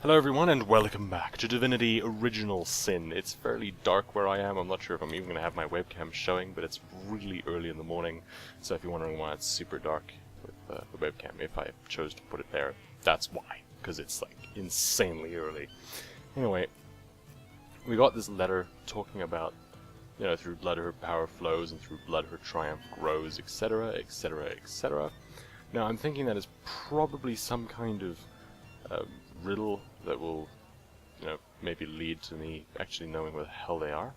Hello everyone and welcome back to Divinity Original Sin. It's fairly dark where I am. I'm not sure if I'm even going to have my webcam showing, but it's really early in the morning. So if you're wondering why it's super dark with the webcam, if I chose to put it there, that's why. Because it's like insanely early. Anyway, we got this letter talking about, you know, through blood her power flows and through blood her triumph grows, etc, etc, etc. Now I'm thinking that is probably some kind of riddle that will, you know, maybe lead to me actually knowing where the hell they are.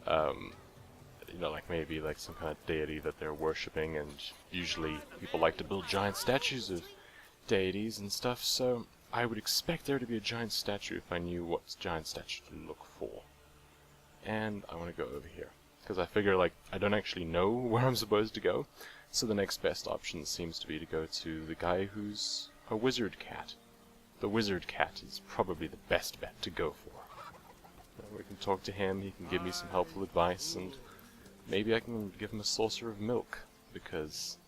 You know, like maybe like some kind of deity that they're worshipping, and usually people like to build giant statues of deities and stuff, so I would expect there to be a giant statue if I knew what giant statue to look for. And I want to go over here, because I figure, like, I don't actually know where I'm supposed to go, so the next best option seems to be to go to the guy who's a wizard cat. The wizard cat is probably the best bet to go for. We can talk to him, he can give me some helpful advice, and maybe I can give him a saucer of milk, because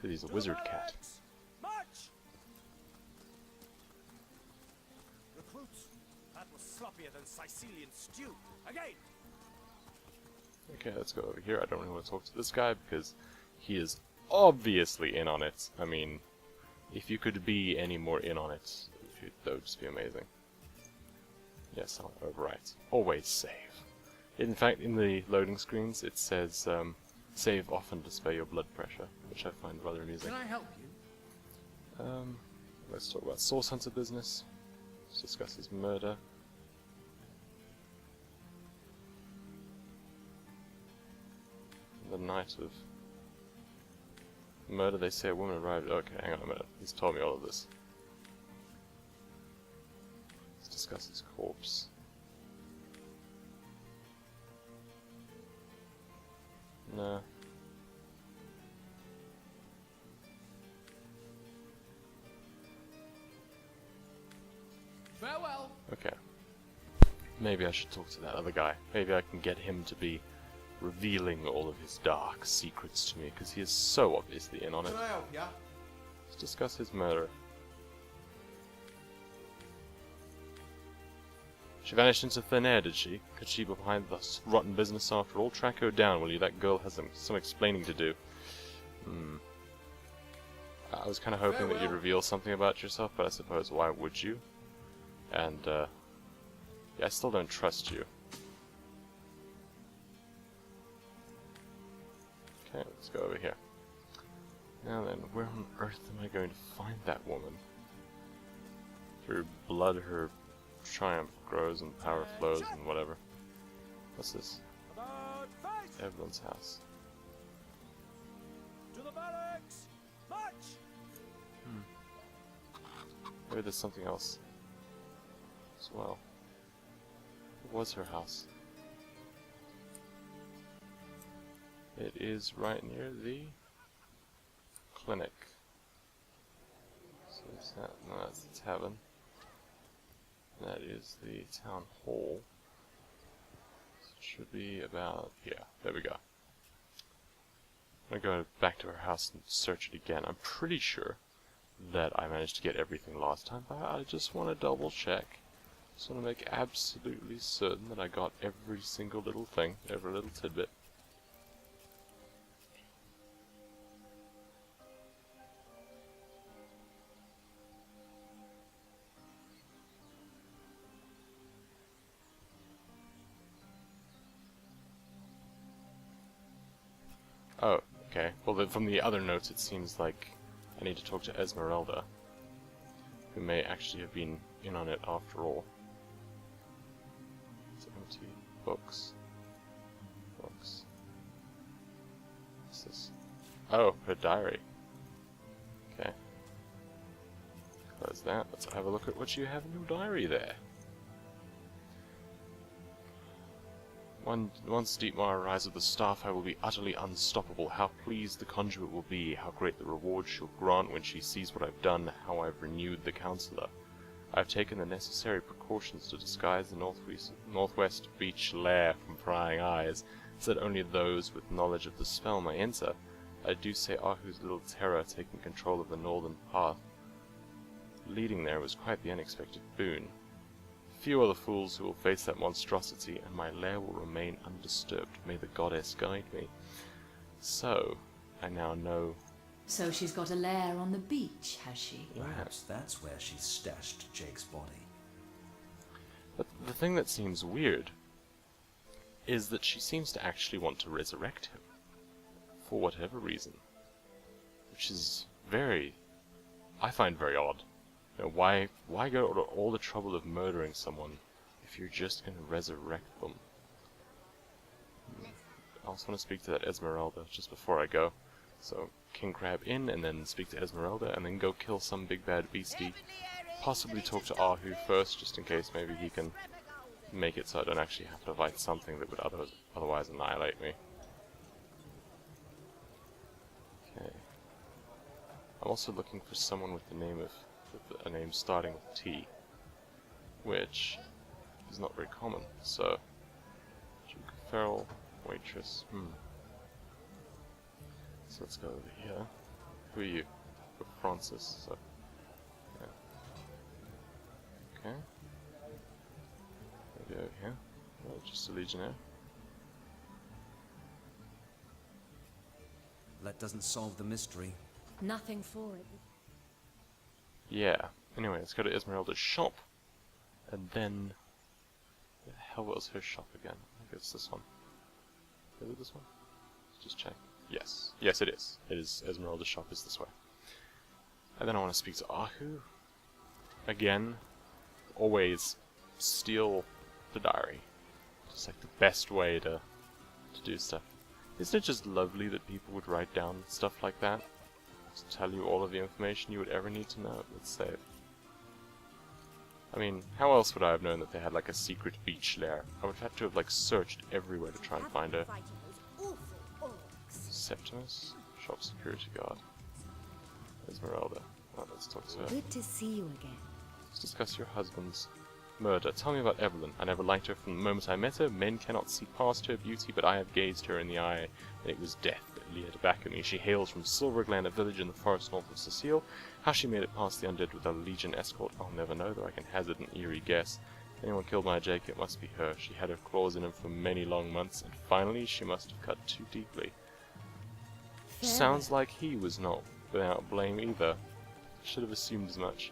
he's a wizard cat. Recruits, that was sloppier than Sicilian stew. Again. Okay, let's go over here. I don't really want to talk to this guy, because he is obviously in on it. I mean, if you could be any more in on it, that would just be amazing. Yes, I'll overwrite. Always save. In fact, in the loading screens, it says, save often to spare your blood pressure, which I find rather amusing. Can I help you? Let's talk about Source Hunter business. Let's discuss his murder. The night of murder, they say a woman arrived. Okay, hang on a minute. He's told me all of this. Let's discuss his corpse. No. Farewell. Okay. Maybe I should talk to that other guy. Maybe I can get him to be revealing all of his dark secrets to me, because he is so obviously in on it. Can I help ya? Let's discuss his murder. She vanished into thin air, did she? Could she be behind this rotten business after all? Track her down, will you? That girl has some explaining to do. I was kind of hoping that you'd reveal something about yourself, but I suppose why would you? And, yeah, I still don't trust you. Okay, let's go over here. Now then, where on earth am I going to find that woman? Through blood her triumph grows and power flows and whatever. What's this? Evelyn's house. To the barracks. March. Maybe there's something else as well. What was her house? It is right near the clinic. So is that, no, that's the tavern. That is the town hall. So it should be about here. There we go. I'm gonna go back to her house and search it again. I'm pretty sure that I managed to get everything last time, but I just want to double check. Just want to make absolutely certain that I got every single little thing, every little tidbit. Oh, okay. Well, from the other notes, it seems like I need to talk to Esmeralda, who may actually have been in on it after all. It's empty. Books. Books. What's this? Oh, her diary. Okay. Close that. Let's have a look at what you have in your diary there. Once Dietmar arrives at the staff, I will be utterly unstoppable. How pleased the conduit will be, how great the reward she'll grant when she sees what I've done, how I've renewed the counsellor. I've taken the necessary precautions to disguise the northwest beach lair from prying eyes, so that only those with knowledge of the spell may enter. I do say Ahu's little terror taking control of the northern path leading there was quite the unexpected boon. Few are the fools who will face that monstrosity, and my lair will remain undisturbed. May the goddess guide me. So, I now know... So she's got a lair on the beach, has she? Perhaps that's where she stashed Jake's body. But the thing that seems weird is that she seems to actually want to resurrect him. For whatever reason. Which is very... I find very odd. You know, why go to all the trouble of murdering someone if you're just going to resurrect them? I also want to speak to that Esmeralda just before I go. So, King Crab in, and then speak to Esmeralda, and then go kill some big bad beastie. Possibly talk to Ahu first, just in case maybe he can make it so I don't actually have to fight something that would otherwise annihilate me. Okay. I'm also looking for someone with the name of... with a name starting with T. Which is not very common, so... Duke Feral, waitress, So let's go over here. Who are you? We're Francis, so... yeah. Okay. Maybe over here. Oh, just a legionnaire. That doesn't solve the mystery. Nothing for it. Yeah. Anyway, let's go to Esmeralda's shop. And then... where the hell was her shop again? I think it's this one. Is it this one? Let's just check. Yes. Yes, it is. It is. Esmeralda's shop is this way. And then I want to speak to Ahu. Again. Always steal the diary. Just like the best way to do stuff. Isn't it just lovely that people would write down stuff like that? To tell you all of the information you would ever need to know. Let's say it. I mean, how else would I have known that they had like a secret beach lair? I would have had to have like searched everywhere to try and find her. Septimus? Shop security guard. Esmeralda. Oh, let's talk to her. Good to see you again. Let's discuss your husband's murder. Tell me about Evelyn. I never liked her from the moment I met her. Men cannot see past her beauty, but I have gazed her in the eye, and it was death that leered back at me. She hails from Silverglen, a village in the forest north of Cecile. How she made it past the undead with a legion escort, I'll never know, though I can hazard an eerie guess. If anyone killed my Jake, it must be her. She had her claws in him for many long months, and finally she must have cut too deeply. Sounds like he was not without blame either. Should have assumed as much.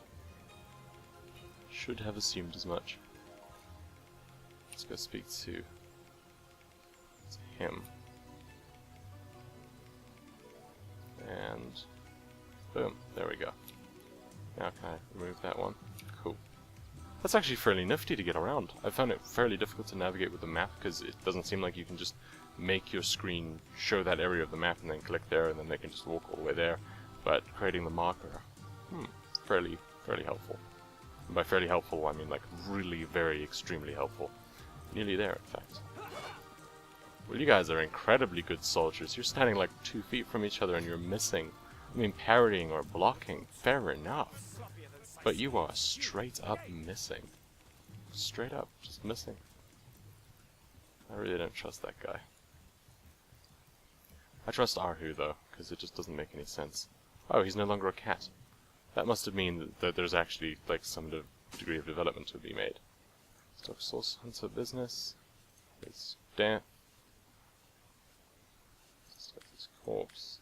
Should have assumed as much. Let's go speak to him. And boom, there we go. Now can I remove that one? Cool. That's actually fairly nifty to get around. I found it fairly difficult to navigate with the map because it doesn't seem like you can just make your screen show that area of the map and then click there and then they can just walk all the way there. But creating the marker, fairly helpful. And by fairly helpful, I mean like really very extremely helpful. Nearly there, in fact. Well, you guys are incredibly good soldiers. You're standing like 2 feet from each other and you're missing. I mean, parrying or blocking, fair enough. But you are straight up missing. Straight up, just missing. I really don't trust that guy. I trust Ahu though, because it just doesn't make any sense. Oh, he's no longer a cat. That must mean that there's actually like some degree of development to be made. Stock source hunter business. It's death. Stock his corpse.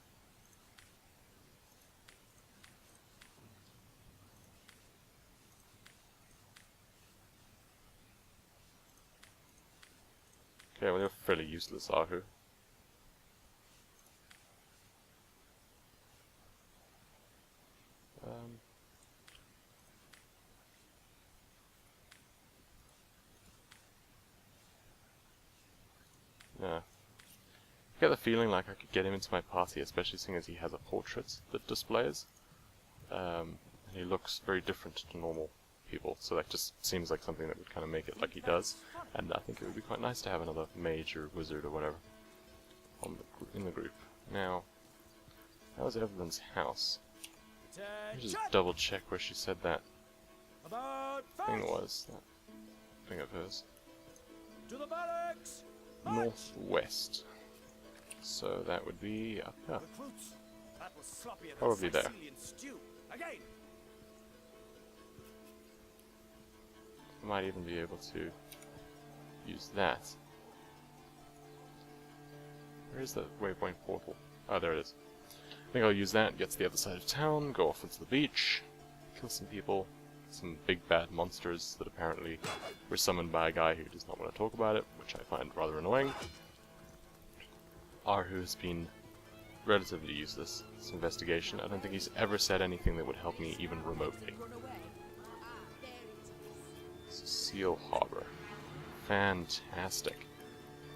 Okay, well, they're fairly useless, Ahu. Yeah. I get the feeling like I could get him into my party, especially seeing as he has a portrait that displays. And he looks very different to normal people, so that just seems like something that would kind of make it like he does. And I think it would be quite nice to have another mage or wizard or whatever in the group. Now, how's Evelyn's house? Let me just double check where she said that thing was. That thing of hers. To the barracks! Northwest. So that would be up here. Recruits. That was sloppier than Probably there. Sicilian stew. Again. I might even be able to use that. Where is the waypoint portal? Oh, there it is. I think I'll use that, get to the other side of town, go off into the beach, kill some people, some big bad monsters that apparently were summoned by a guy who does not want to talk about it, which I find rather annoying. Arhu has been relatively useless this investigation. I don't think he's ever said anything that would help me even remotely. Seal Harbor. Fantastic.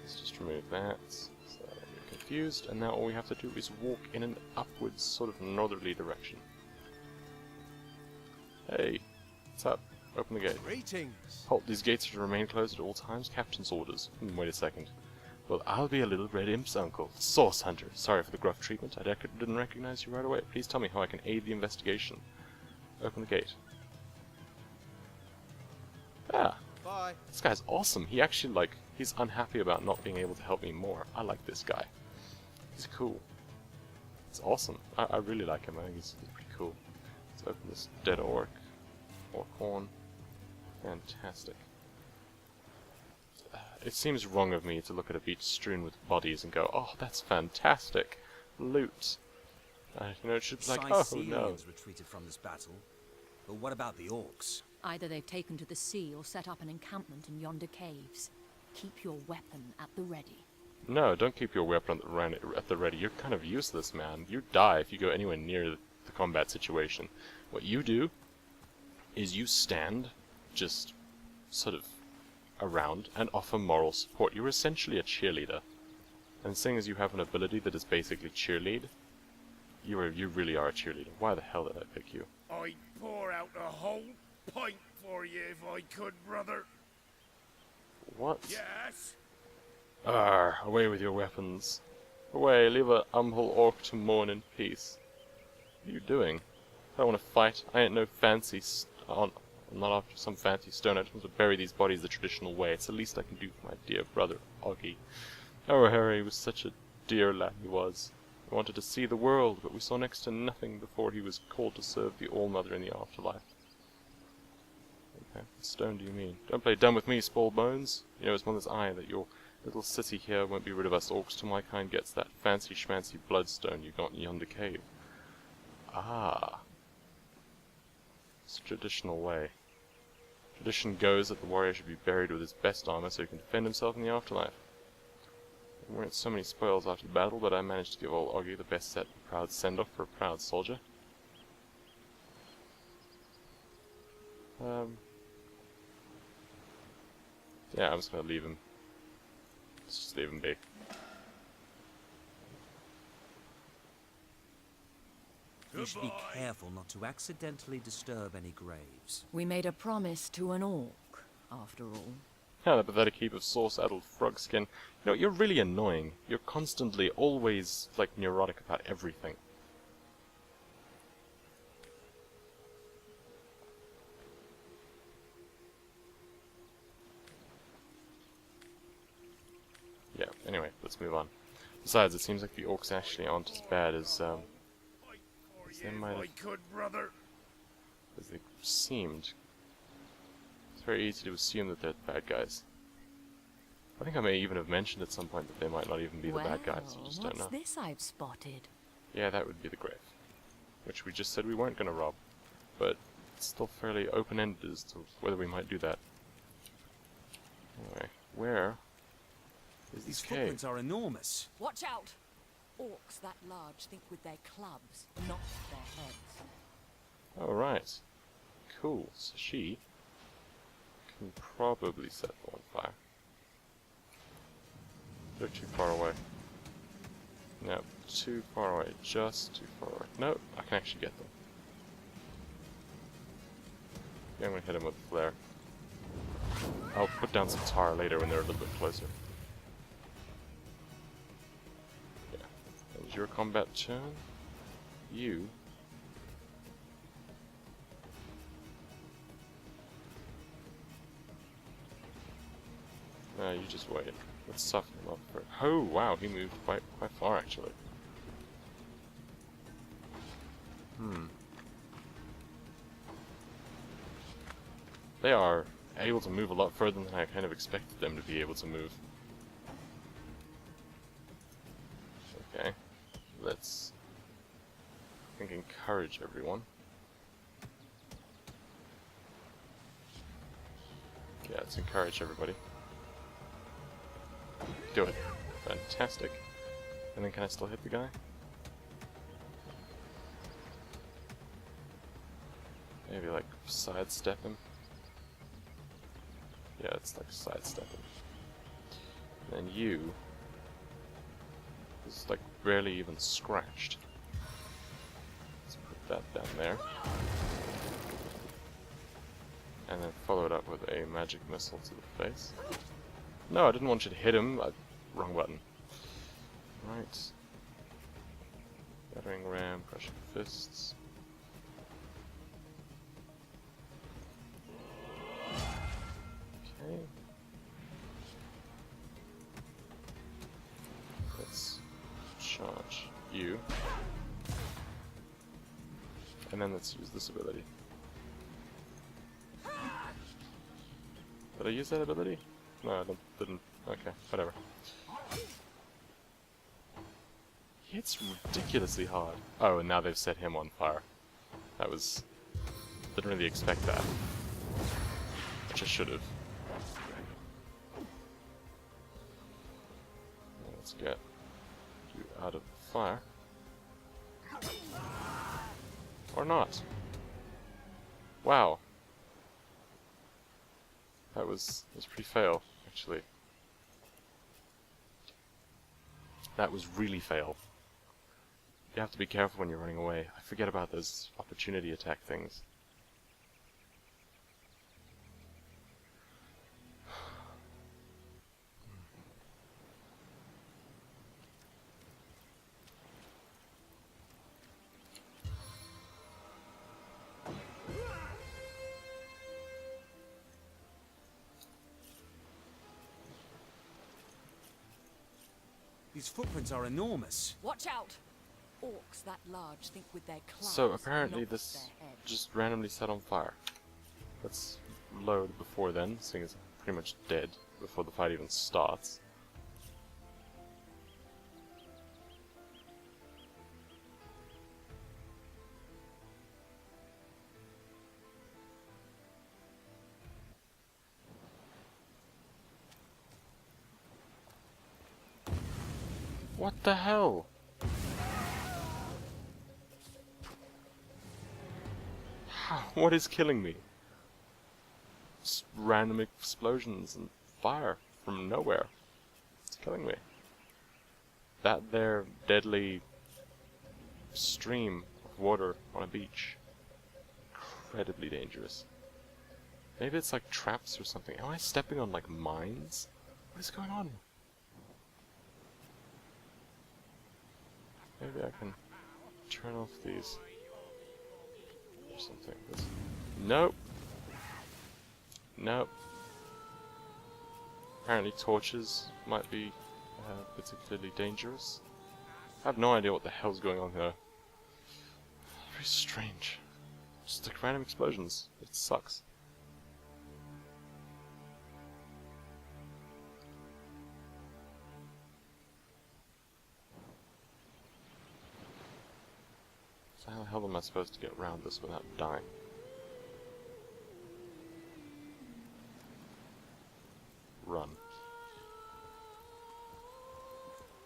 Let's just remove that. So I'm confused, and now all we have to do is walk in an upwards, sort of northerly direction. Hey, what's up? Open the gate. Greetings. Halt, these gates are to remain closed at all times. Captain's orders. Wait a second. Well, I'll be a little red imp's uncle. Source Hunter. Sorry for the gruff treatment. I didn't recognize you right away. Please tell me how I can aid the investigation. Open the gate. Ah, Bye. this guy's awesome. He actually, like, he's unhappy about not being able to help me more. I like this guy. He's cool. It's awesome. I really like him. I think he's pretty cool. Let's open this dead orc. Orc horn. Fantastic. It seems wrong of me to look at a beach strewn with bodies and go, oh, that's fantastic. Loot. You know, it should be like, oh, no. Sicilians retreated from this battle. But what about the orcs? Either they've taken to the sea or set up an encampment in yonder caves. Keep your weapon at the ready. No, don't keep your weapon at the ready. You're kind of useless, man. You die if you go anywhere near the combat situation. What you do is you stand just sort of around and offer moral support. You're essentially a cheerleader. And seeing as you have an ability that is basically cheerlead, you really are a cheerleader. Why the hell did I pick you? I'd pour out a whole pint for you if I could, brother. What? Yes? Arr, away with your weapons. Away, leave a humble orc to mourn in peace. What are you doing? I don't want to fight. I ain't no fancy I'm not after some fancy stone. I just want to bury these bodies the traditional way. It's the least I can do for my dear brother, Augie. Oh, Harry was such a dear lad he was. He wanted to see the world, but we saw next to nothing before he was called to serve the All-Mother in the afterlife. Okay, what stone do you mean? Don't play dumb with me, Spall Bones. You know as well as I that your little city here won't be rid of us orcs till my kind gets that fancy schmancy bloodstone you got in yonder cave. Ah. It's a traditional way. Tradition goes that the warrior should be buried with his best armor so he can defend himself in the afterlife. There weren't so many spoils after the battle, but I managed to give old Augie the best set and proud send-off for a proud soldier. Yeah, I'm just gonna leave him. Let's just leave him be. We should be careful not to accidentally disturb any graves. We made a promise to an orc, after all. Yeah, that pathetic heap of sauce-addled frog skin. You know, you're really annoying. You're constantly, always, like, neurotic about everything. Yeah, anyway, let's move on. Besides, it seems like the orcs actually aren't as bad as they might have, as they seemed. It's very easy to assume that they're the bad guys. I think I may even have mentioned at some point that they might not even be the bad guys, we just don't know. What's this I've spotted? Yeah, that would be the grave. Which we just said we weren't going to rob. But it's still fairly open-ended as to whether we might do that. Anyway, where is These this cave? footprints are enormous. Watch out! Orcs that large think with their clubs, not with their heads. Oh, right. Cool. So she can probably set them on fire. They're too far away. No, too far away. Just too far away. No, I can actually get them. Yeah, I'm gonna hit them with a flare. I'll put down some tar later when they're a little bit closer. Yeah. That was your combat turn. You. No, you just wait. Let's soften him up for. Oh wow, he moved quite far actually. They are able to move a lot further than I kind of expected them to be able to move. Okay, let's, I think, encourage everyone. Yeah, let's encourage everybody. Do it. Fantastic. And then can I still hit the guy? Maybe like sidestep him. Yeah, it's like sidestep him. And then you is like barely even scratched. Let's put that down there. And then follow it up with a magic missile to the face. No, I didn't want you to hit him. Wrong button. Right. Battering ram, crushing fists. Okay. Let's charge you. And then let's use this ability. Did I use that ability? No, I didn't. Okay, whatever. He hits ridiculously hard. Oh, and now they've set him on fire. That was... Didn't really expect that. Which I should have. Let's get you out of the fire. Or not. Wow. That was pretty fail, actually. That was really fail. You have to be careful when you're running away. I forget about those opportunity attack things. These footprints are enormous. Watch out! Orcs that large think with their clubs. So apparently not this their heads. just randomly set on fire. Let's load before then, seeing it's pretty much dead before the fight even starts. What the hell? What is killing me? Just random explosions and fire from nowhere. It's killing me. That there deadly stream of water on a beach. Incredibly dangerous. Maybe it's like traps or something. Am I stepping on like mines? What is going on? Maybe I can turn off these. Or something. Nope. Nope. Apparently torches might be particularly dangerous. I have no idea what the hell's going on here. Very strange. Just like random explosions. It sucks. So how the hell am I supposed to get around this without dying? Run.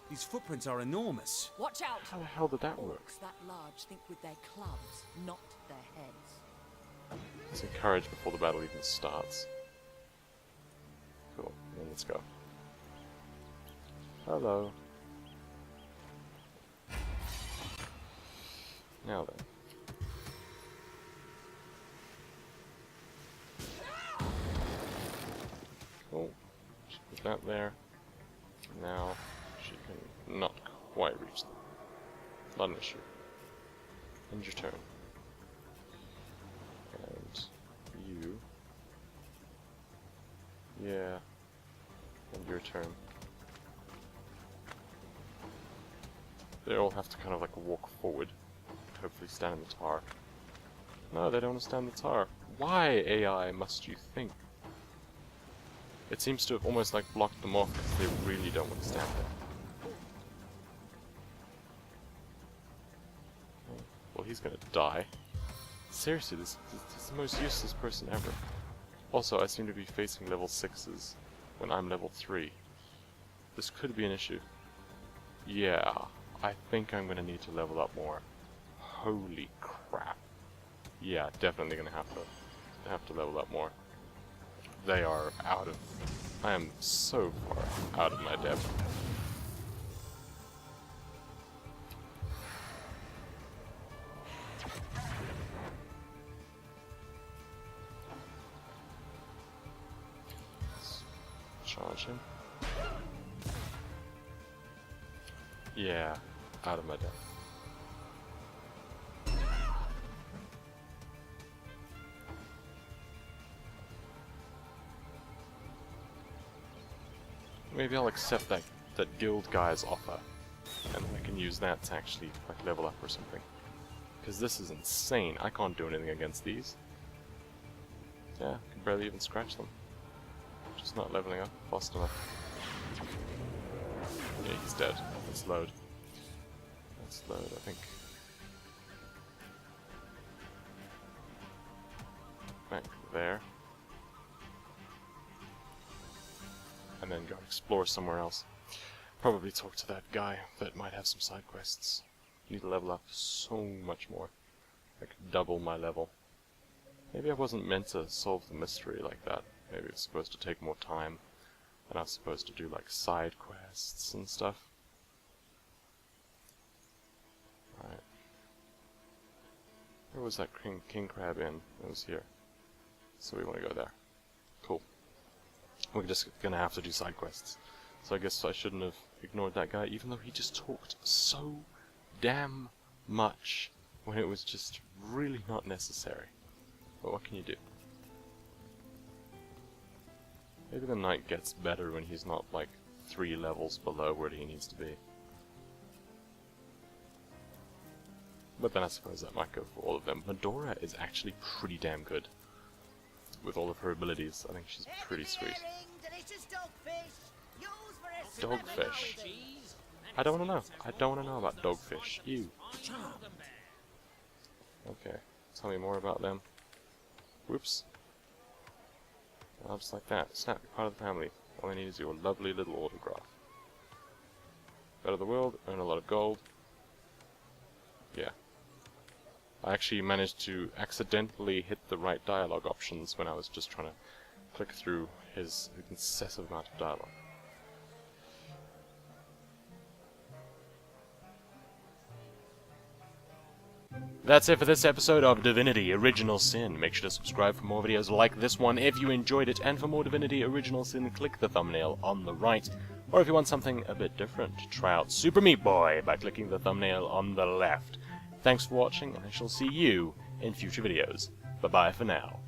These footprints are enormous. Watch out! How the hell did that work? Orcs that large think with their clubs, not their heads. Let's encourage before the battle even starts. Cool, then let's go. Hello. Now then. Cool. Just put that there. Now she can not quite reach them. Not an issue. End your turn. And you. Yeah. And your turn. They all have to kind of like walk forward. Hopefully stand in the tar. No, they don't want to stand in the tar. Why, AI, must you think? It seems to have almost like blocked them off because they really don't want to stand there. Well, he's gonna die. Seriously, this is the most useless person ever. Also, I seem to be facing level 6s when I'm level 3. This could be an issue. Yeah, I think I'm gonna need to level up more. Holy crap. Yeah, definitely gonna have to level up more. They are out of... I am so far out of my depth. Let's charge him. Yeah, out of my depth. Maybe I'll accept that guild guy's offer, and I can use that to actually like level up or something. Because this is insane. I can't do anything against these. Yeah, I can barely even scratch them. Just not leveling up fast enough. Yeah, he's dead. Let's load. Let's load, I think. Back there. And then go explore somewhere else. Probably talk to that guy that might have some side quests. Need to level up so much more. Like double my level. Maybe I wasn't meant to solve the mystery like that. Maybe it's supposed to take more time. And I was supposed to do like side quests and stuff. Alright. Where was that king crab in? It was here. So we want to go there. Cool. We're just gonna have to do side quests. So I guess I shouldn't have ignored that guy, even though he just talked so damn much when it was just really not necessary. But what can you do? Maybe the knight gets better when he's not like 3 levels below where he needs to be. But then I suppose that might go for all of them. Medora is actually pretty damn good. With all of her abilities, I think she's pretty sweet. Dogfish? I don't want to know. I don't want to know about dogfish. Ew. Okay, tell me more about them. Whoops. Just like that. Snap, you're part of the family. All I need is your lovely little autograph. Better the world, earn a lot of gold. Yeah. I actually managed to accidentally hit the right dialogue options when I was just trying to click through his incessive amount of dialogue. That's it for this episode of Divinity Original Sin. Make sure to subscribe for more videos like this one if you enjoyed it, and for more Divinity Original Sin, click the thumbnail on the right. Or if you want something a bit different, try out Super Meat Boy by clicking the thumbnail on the left. Thanks for watching, and I shall see you in future videos. Bye-bye for now.